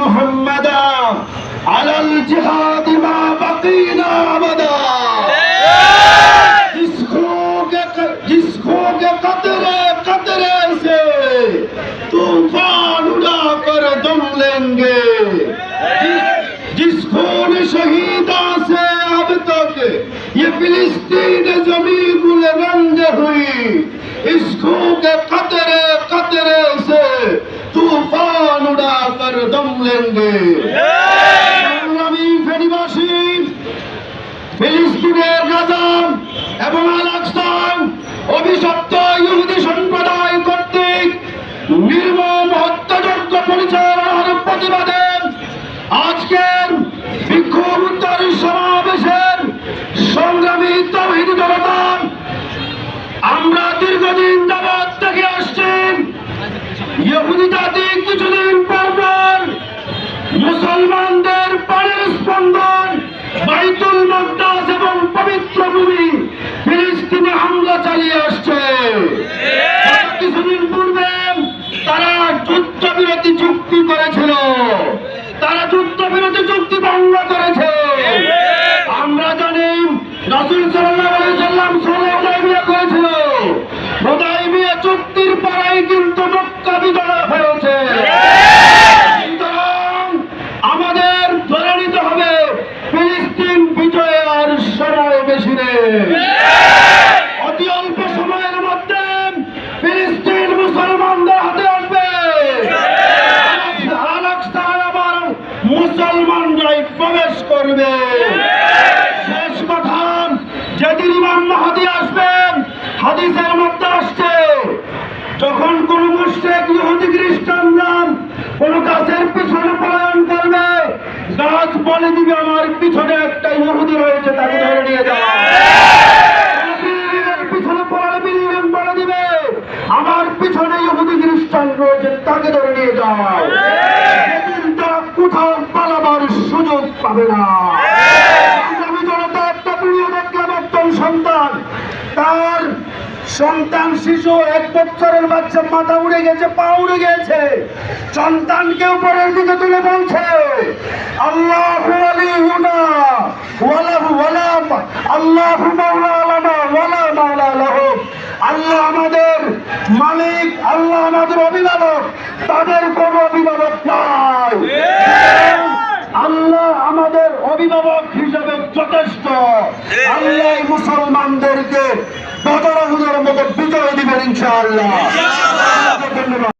मुहम्मदा अलल जिहाद मा बकीना अबदा। जिसको के कतरे कतरे से तूफान उड़ा कर दम लेंगे। जिस खून शहीदा से अब तक ये फिलिस्तीन जमी गुलरंग हुई, इस खून के कतरे कतरे से तूफान उड़ा कर दम लेंगे। ফেনীবাসী ফিলিস্তিনের গাজা এবং আল আকসায় অভিশপ্ত ইহুদি সম্প্রদায় কর্তৃক নির্মম হত্যাযজ্ঞ পরিচালনার প্রতিবাদে আজকের বিক্ষোভ উত্তর সমাবেশের সংগ্রামী তাওহীদি জনতা, আমরা দীর্ঘদিন যাবৎ দেখে আসছি ইহুদি জাতি কিছুদিন পর মুসলমানদের প্রাণের স্পন্দন বাইতুল মুকদ্দাস এবং পবিত্র ভূমি ফিলিস্তিনে হামলা চালিয়ে আসছে। কিছুদিন পূর্বে তারা যুদ্ধবিরতি চুক্তি করেছিল, তারা যুদ্ধবিরতি চুক্তি ভঙ্গ করেছে। আমরা জানি রাসূল সাল্লাল্লাহু আলাইহি ওয়াসাল্লাম হুদায়বিয়া করেছিল, হুদায়বিয়া চুক্তির পরেই কিন্তু মক্কা বিজয় হয়েছে। আমাদের ধরে নিতে হবে ফিলিস্তিন বিজয়ে আর সময় বেশি নেই। অতি অল্প সময়ের মধ্যে ফিলিস্তিন মুসলমানদের হাতে আসবে। আল আকসায় আবার মুসলমানরাই প্রবেশ করবে। শেষ কথা, যেদিন ইমাম মাহদী আসবেন, হাদিসের মধ্যে আসছে, যখন কোন মুশরিক ইহুদি খ্রিস্টানরা কোন গাছের পিছনে পলায়ন করবে, গাছ বলে দিবে আমার পিছনে একটা ইহুদি রয়েছে, তাকে ধরে নিয়ে যাও। বিল্ডিংয়ের পিছনে পলালে বিল্ডিং বলে দিবে আমার পিছনে ইহুদি খ্রিস্টান রয়েছে, তাকে ধরে নিয়ে যাও। সেদিন তারা কোথাও পালাবার সুযোগ পাবে না। আমি জনতা একটা ভিডিও দেখলাম, একজন সন্তান, তার সন্তান শিশু 1 বছরের বাচ্চা, মাথা উড়ে গেছে, পা উড়ে গেছে, সন্তানকে উপরের দিকে তুলে বলছে আল্লাহু ওয়ালিউনা ওয়ালাহু ওয়ালাম আল্লাহু মাওলানা ওয়ালা মাওলা লাহু। আল্লাহ আমাদের মালিক, আল্লাহ আমাদের অভিভাবক, তাদের কোনো অভিভাবক নাই। আল্লাহ আমাদের অভিভাবক হিসেবে যথেষ্ট। আল্লাহ মুসলমানদেরকে বদর উহুদের মতো বিজয় দিবেন ইনশাআল্লাহ। ধন্যবাদ।